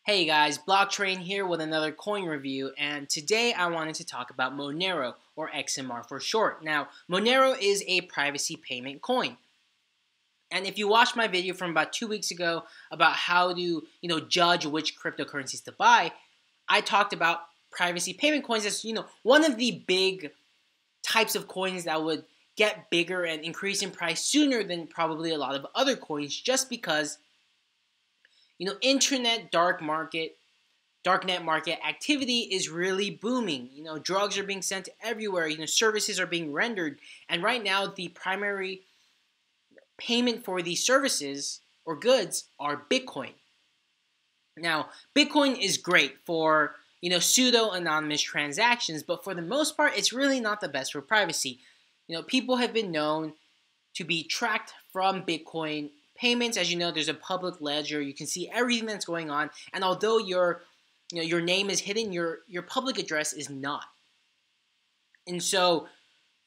Hey guys, Blocktrain here with another coin review, and today I wanted to talk about Monero, or XMR for short. Now, Monero is a privacy payment coin. And if you watched my video from about 2 weeks ago about how to, judge which cryptocurrencies to buy, I talked about privacy payment coins as, one of the big types of coins that would get bigger and increase in price sooner than probably a lot of other coins, just because internet darknet market activity is really booming. Drugs are being sent everywhere. Services are being rendered. And right now, the primary payment for these services or goods are Bitcoin. Now, Bitcoin is great for, pseudo-anonymous transactions, but for the most part, it's really not the best for privacy. People have been known to be tracked from Bitcoin payments. As you know, there's a public ledger. You can see everything that's going on. And although your name is hidden, your public address is not. And so,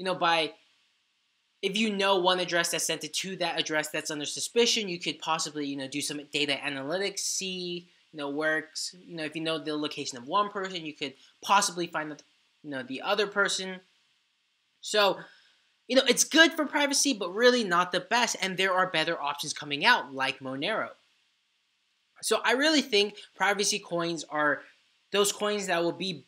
if you know one address that's sent it to that address that's under suspicion, you could possibly, do some data analytics, see, if you know the location of one person, you could possibly find the other person. So, it's good for privacy, but really not the best, and there are better options coming out, like Monero. So I really think privacy coins are those coins that will be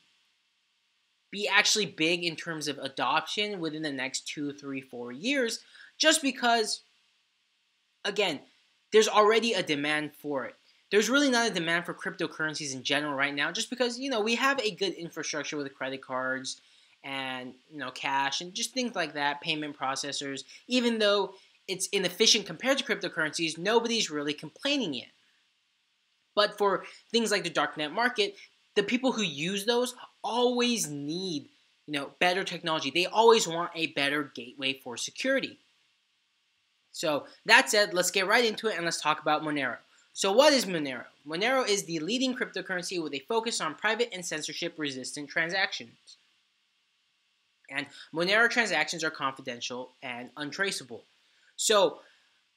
actually big in terms of adoption within the next 2, 3, 4 years, just because, again, there's already a demand for it. There's really not a demand for cryptocurrencies in general right now, just because, we have a good infrastructure with credit cards and cash and just things like that, payment processors. Even though it's inefficient compared to cryptocurrencies, nobody's really complaining yet. But for things like the darknet market, the people who use those always need better technology. They always want a better gateway for security. So that said, let's get right into it and let's talk about Monero. So what is Monero? Monero is the leading cryptocurrency with a focus on private and censorship-resistant transactions. And Monero transactions are confidential and untraceable. So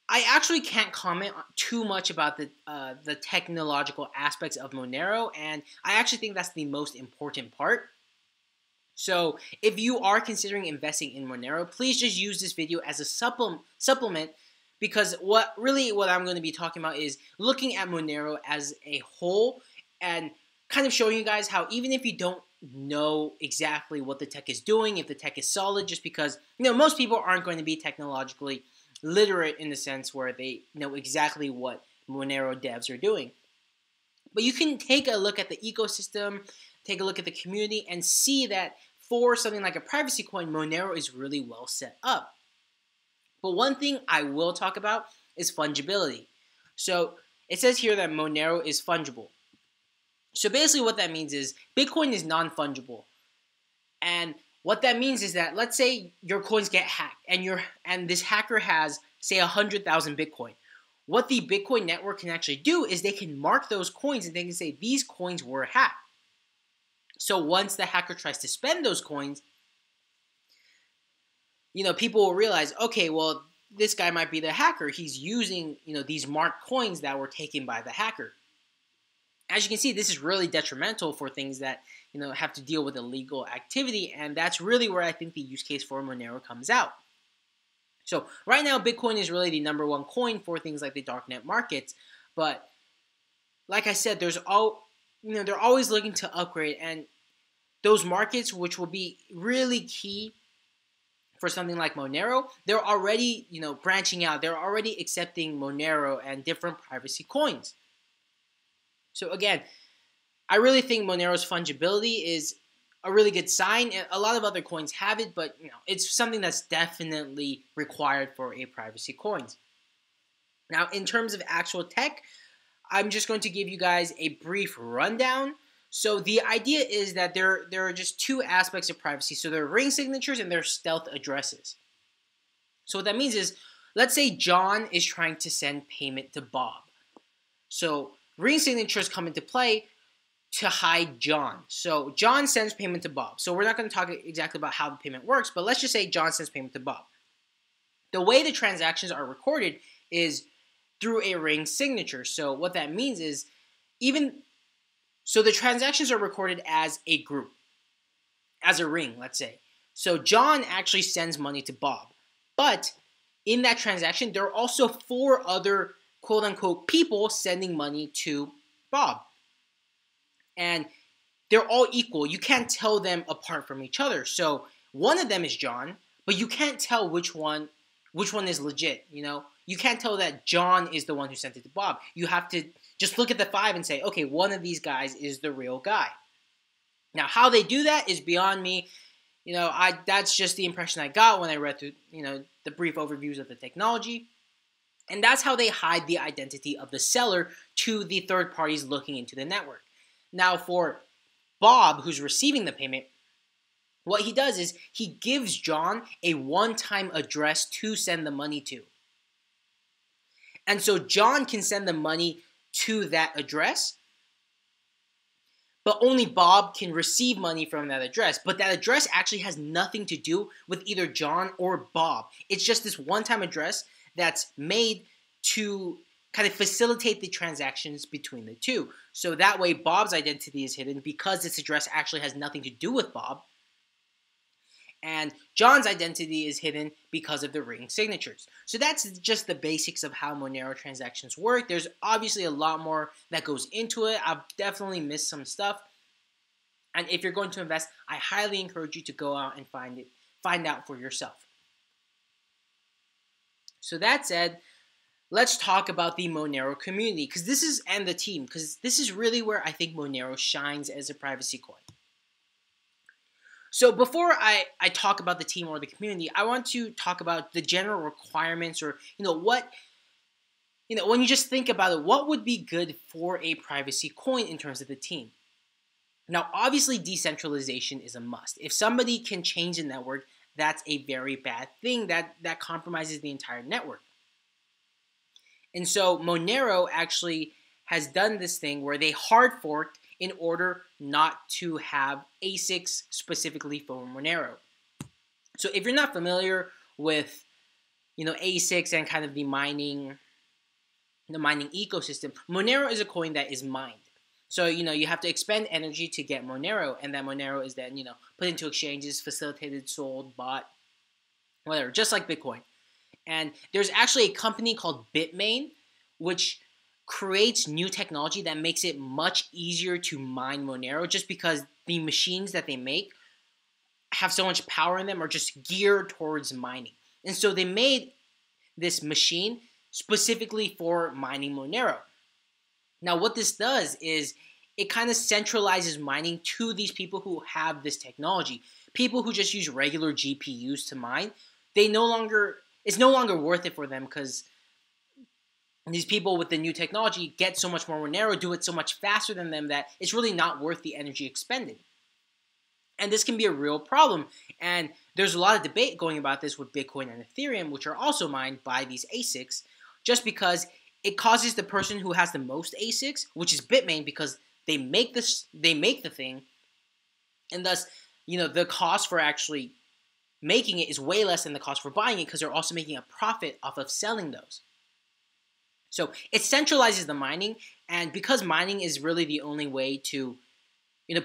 I actually can't comment too much about the technological aspects of Monero, and I actually think that's the most important part. So if you are considering investing in Monero, please just use this video as a supplement, because what I'm going to be talking about is looking at Monero as a whole and kind of showing you guys how, even if you don't know exactly what the tech is doing, if the tech is solid, just because most people aren't going to be technologically literate in the sense where they know exactly what Monero devs are doing. But you can take a look at the ecosystem, take a look at the community, and see that for something like a privacy coin, Monero is really well set up. But one thing I will talk about is fungibility. So it says here that Monero is fungible. So basically what that means is Bitcoin is non-fungible. And what that means is that, let's say your coins get hacked and this hacker has, say, 100,000 Bitcoin. What the Bitcoin network can actually do is they can mark those coins and they can say these coins were hacked. So once the hacker tries to spend those coins, people will realize, okay, well, this guy might be the hacker. He's using, these marked coins that were taken by the hacker. As you can see, this is really detrimental for things that, have to deal with illegal activity, and that's really where I think the use case for Monero comes out. So right now, Bitcoin is really the #1 coin for things like the darknet markets, but like I said, they're always looking to upgrade, and those markets, which will be really key for something like Monero, they're already, branching out. They're already accepting Monero and different privacy coins. So again, I really think Monero's fungibility is a really good sign. A lot of other coins have it, but it's something that's definitely required for a privacy coins. Now, in terms of actual tech, I'm just going to give you guys a brief rundown. So the idea is that there are just two aspects of privacy. So there are ring signatures and there are stealth addresses. So what that means is, let's say John is trying to send payment to Bob. So ring signatures come into play to hide John. So John sends payment to Bob. So we're not going to talk exactly about how the payment works, but let's just say John sends payment to Bob. The way the transactions are recorded is through a ring signature. So what that means is, even So the transactions are recorded as a group, as a ring, let's say. So John actually sends money to Bob. But in that transaction, there are also 4 other quote-unquote people sending money to Bob. And they're all equal. You can't tell them apart from each other. So one of them is John, but you can't tell which one is legit, you know? You can't tell that John is the one who sent it to Bob. You have to just look at the 5 and say, okay, one of these guys is the real guy. Now, how they do that is beyond me. You know, that's just the impression I got when I read through, the brief overviews of the technology. And that's how they hide the identity of the seller to the third parties looking into the network. Now, for Bob, who's receiving the payment, what he does is he gives John a one-time address to send the money to. And so John can send the money to that address, but only Bob can receive money from that address. But that address actually has nothing to do with either John or Bob. It's just this one-time address that's made to kind of facilitate the transactions between the two. So that way Bob's identity is hidden because this address actually has nothing to do with Bob. And John's identity is hidden because of the ring signatures. So that's just the basics of how Monero transactions work. There's obviously a lot more that goes into it. I've definitely missed some stuff. And if you're going to invest, I highly encourage you to go out and find out for yourself. So that said, let's talk about the Monero community, and the team, because this is really where I think Monero shines as a privacy coin. So before I talk about the team or the community, I want to talk about the general requirements, or when you just think about it, what would be good for a privacy coin in terms of the team. Now, obviously, decentralization is a must. If somebody can change the network, that's a very bad thing. That compromises the entire network. And so Monero actually has done this thing where they hard forked in order not to have ASICs specifically for Monero. So if you're not familiar with ASICs and kind of the mining ecosystem, Monero is a coin that is mined. So you have to expend energy to get Monero, and that Monero is then put into exchanges, facilitated, sold, bought, whatever, just like Bitcoin. And there's actually a company called Bitmain, which creates new technology that makes it much easier to mine Monero, just because the machines that they make have so much power in them, are just geared towards mining. And so they made this machine specifically for mining Monero. Now what this does is it kind of centralizes mining to these people who have this technology. People who just use regular GPUs to mine, it's no longer worth it for them, because these people with the new technology get so much more Monero, do it so much faster than them, that it's really not worth the energy expended. And this can be a real problem. And there's a lot of debate going about this with Bitcoin and Ethereum, which are also mined by these ASICs, just because it causes the person who has the most ASICs, which is Bitmain, because they make the thing, and thus, the cost for actually making it is way less than the cost for buying it, because they're also making a profit off of selling those. So it centralizes the mining, and because mining is really the only way to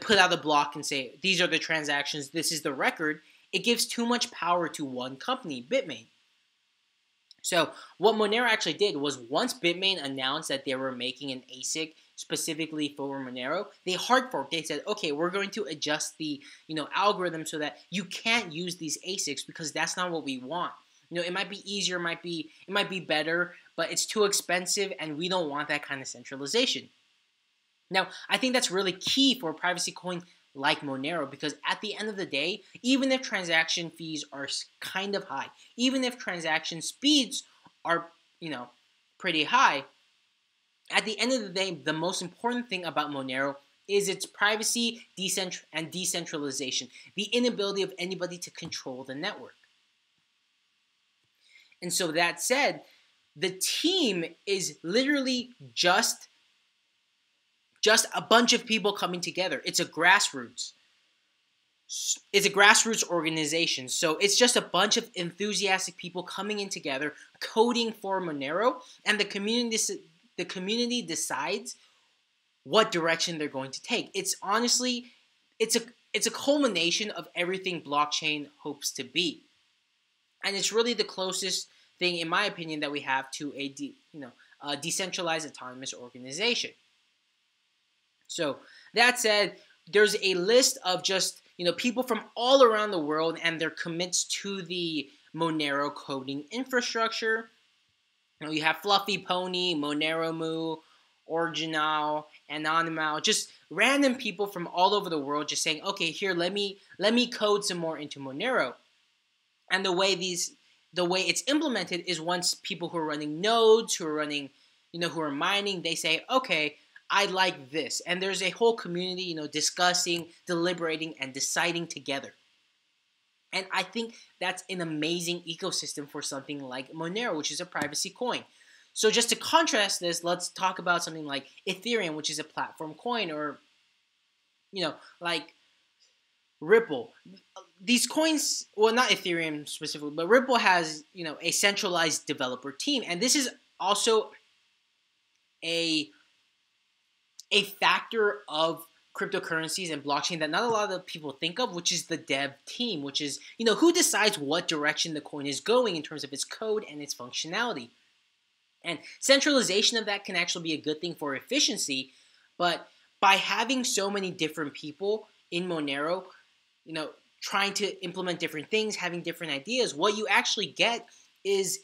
put out a block and say, these are the transactions, this is the record, it gives too much power to one company, Bitmain. So what Monero actually did was, once Bitmain announced that they were making an ASIC specifically for Monero, they hard forked. They said, okay, we're going to adjust the algorithm so that you can't use these ASICs, because that's not what we want. It might be easier, it might be better, but it's too expensive, and we don't want that kind of centralization. Now, I think that's really key for a privacy coin like Monero, because at the end of the day, even if transaction fees are kind of high, even if transaction speeds are, pretty high, at the end of the day, the most important thing about Monero is its privacy and decentralization, the inability of anybody to control the network. And so that said, the team is literally just a bunch of people coming together. It's a grassroots organization. So it's just a bunch of enthusiastic people coming in together, coding for Monero, and the community decides what direction they're going to take. It's honestly, it's a culmination of everything blockchain hopes to be, and it's really the closest thing, in my opinion, that we have to a decentralized autonomous organization. So that said, there's a list of just people from all around the world and their commits to the Monero coding infrastructure. You have Fluffy Pony, Monero Moo, Original, Anonymal, just random people from all over the world just saying, okay, here, let me code some more into Monero. And the way it's implemented is once people who are running nodes, who are running, who are mining, they say, okay, I like this. And there's a whole community, discussing, deliberating, and deciding together. And I think that's an amazing ecosystem for something like Monero, which is a privacy coin. So just to contrast this, let's talk about something like Ethereum, which is a platform coin, or, like Ripple. These coins, well, not Ethereum specifically, but Ripple has, a centralized developer team. And this is also a factor of cryptocurrencies and blockchain that not a lot of people think of, which is the dev team, which is, who decides what direction the coin is going in terms of its code and its functionality. And centralization of that can actually be a good thing for efficiency, but by having so many different people in Monero, trying to implement different things, having different ideas, what you actually get is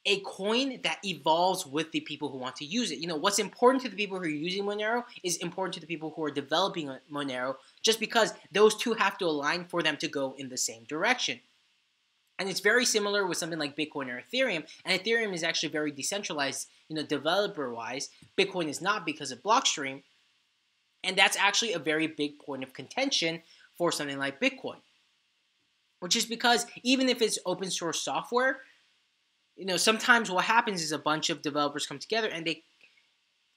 a coin that evolves with the people who want to use it. What's important to the people who are using Monero is important to the people who are developing Monero, just because those two have to align for them to go in the same direction. And it's very similar with something like Bitcoin or Ethereum. And Ethereum is actually very decentralized, developer-wise. Bitcoin is not because of Blockstream. And that's actually a very big point of contention for something like Bitcoin, which is because even if it's open source software, sometimes what happens is a bunch of developers come together and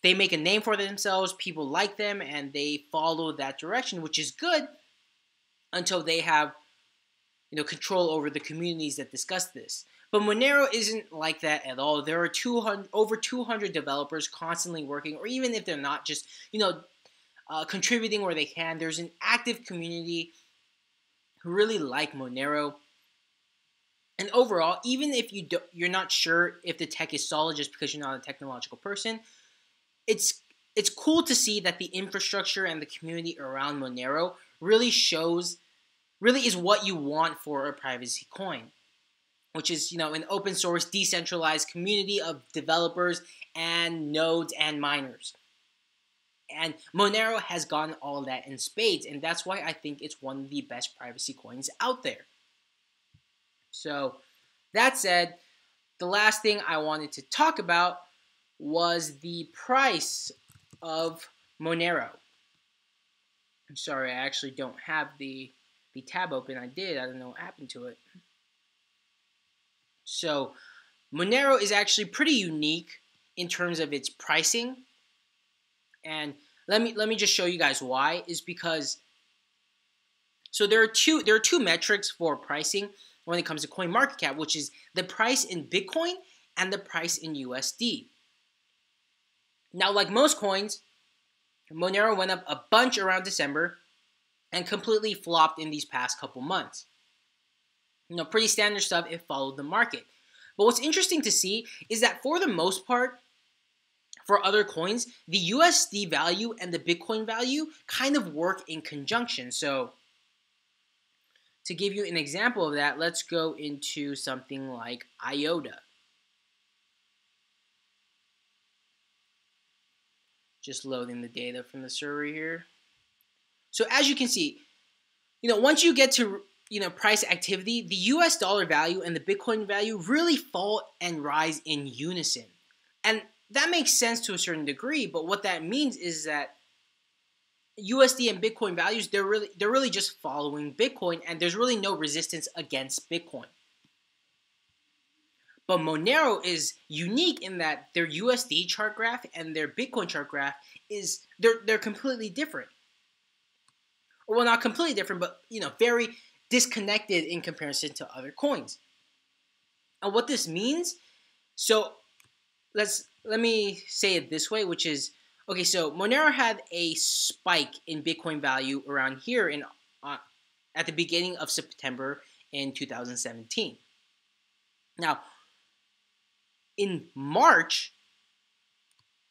they make a name for themselves, people like them, and they follow that direction, which is good until they have, control over the communities that discuss this. But Monero isn't like that at all. There are over 200 developers constantly working, or even if they're not, just, contributing where they can. There's an active community who really like Monero. And overall, even if you're not sure if the tech is solid just because you're not a technological person, it's cool to see that the infrastructure and the community around Monero really is what you want for a privacy coin, which is, an open source, decentralized community of developers and nodes and miners. And Monero has gotten all that in spades, and that's why I think it's one of the best privacy coins out there. So, that said, the last thing I wanted to talk about was the price of Monero. I'm sorry, I actually don't have the tab open. I did. I don't know what happened to it. So, Monero is actually pretty unique in terms of its pricing. And let me just show you guys why. Is because there are two metrics for pricing when it comes to coin market cap, which is the price in Bitcoin and the price in USD. Now, like most coins, Monero went up a bunch around December and completely flopped in these past couple months. Pretty standard stuff. It followed the market. But what's interesting to see is that for the most part, for other coins, the USD value and the Bitcoin value kind of work in conjunction. So, to give you an example of that, let's go into something like IOTA. Just loading the data from the server here. So as you can see, once you get to, price activity, the US dollar value and the Bitcoin value really fall and rise in unison. And that makes sense to a certain degree, but what that means is that USD and Bitcoin values, they're really just following Bitcoin, and there's really no resistance against Bitcoin. But Monero is unique in that their USD chart graph and their Bitcoin chart graph they're completely different. Well, not completely different, but very disconnected in comparison to other coins. And what this means, so let me say it this way, which is Okay, so Monero had a spike in Bitcoin value around here at the beginning of September in 2017. Now, in March,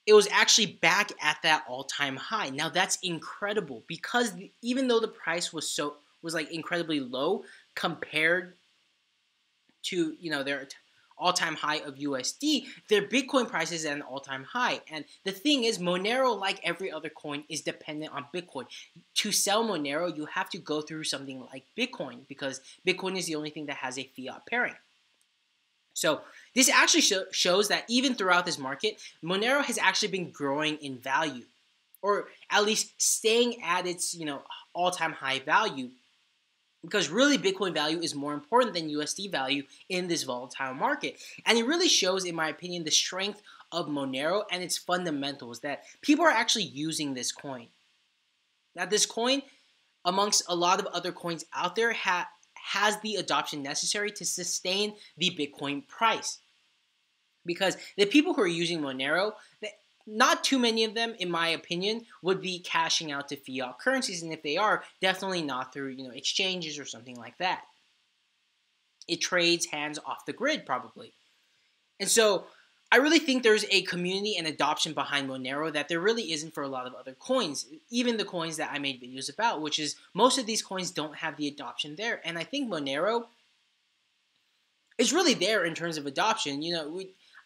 it was actually back at that all-time high. Now that's incredible because even though the price was like incredibly low compared to their all-time high of USD, their Bitcoin price is at an all-time high. And the thing is, Monero, like every other coin, is dependent on Bitcoin. To sell Monero, you have to go through something like Bitcoin because Bitcoin is the only thing that has a fiat pairing. So this actually shows that even throughout this market, Monero has actually been growing in value, or at least staying at its all-time high value, because really Bitcoin value is more important than USD value in this volatile market. And it really shows, in my opinion, the strength of Monero and its fundamentals, that people are actually using this coin. Now this coin, amongst a lot of other coins out there, has the adoption necessary to sustain the Bitcoin price. Because the people who are using Monero, not too many of them, in my opinion, would be cashing out to fiat currencies, and if they are, definitely not through exchanges or something like that. It trades hands off the grid probably. And so I really think there's a community and adoption behind Monero that there really isn't for a lot of other coins, even the coins that I made videos about, which is most of these coins don't have the adoption there. And I think Monero is really there in terms of adoption.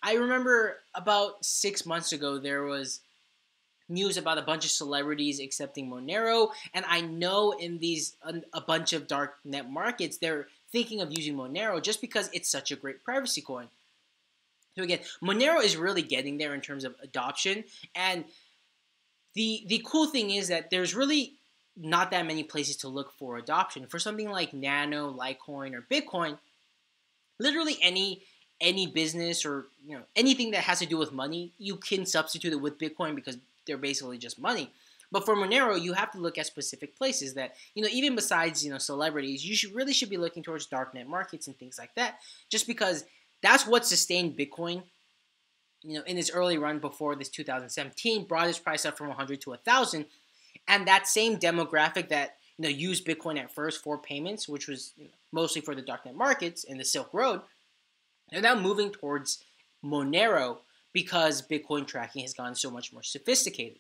I remember about 6 months ago, there was news about a bunch of celebrities accepting Monero, and I know in a bunch of dark net markets, they're thinking of using Monero just because it's such a great privacy coin. So again, Monero is really getting there in terms of adoption, and the cool thing is that there's really not that many places to look for adoption. For something like Nano, Litecoin, or Bitcoin, literally any business or anything that has to do with money, you can substitute it with Bitcoin because they're basically just money. But for Monero, you have to look at specific places that even besides celebrities, you should be looking towards darknet markets and things like that, just because that's what sustained Bitcoin in its early run before this 2017, brought its price up from 100 to 1,000, and that same demographic that used Bitcoin at first for payments, which was mostly for the darknet markets and the Silk Road, they're now moving towards Monero because Bitcoin tracking has gotten so much more sophisticated.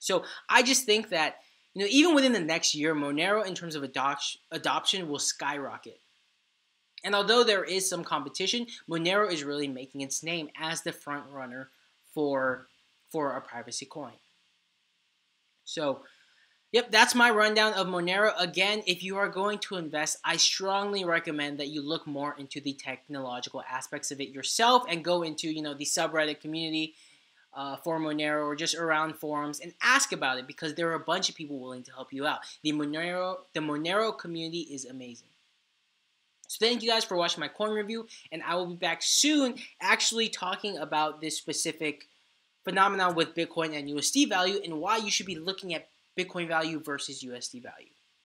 So I just think that even within the next year, Monero in terms of adoption will skyrocket. And although there is some competition, Monero is really making its name as the front runner for a privacy coin. So yep, that's my rundown of Monero. Again, if you are going to invest, I strongly recommend that you look more into the technological aspects of it yourself and go into the subreddit community for Monero, or just around forums, and ask about it, because there are a bunch of people willing to help you out. The Monero community is amazing. So thank you guys for watching my coin review, and I will be back soon actually talking about this specific phenomenon with Bitcoin and USD value and why you should be looking at Bitcoin value versus USD value.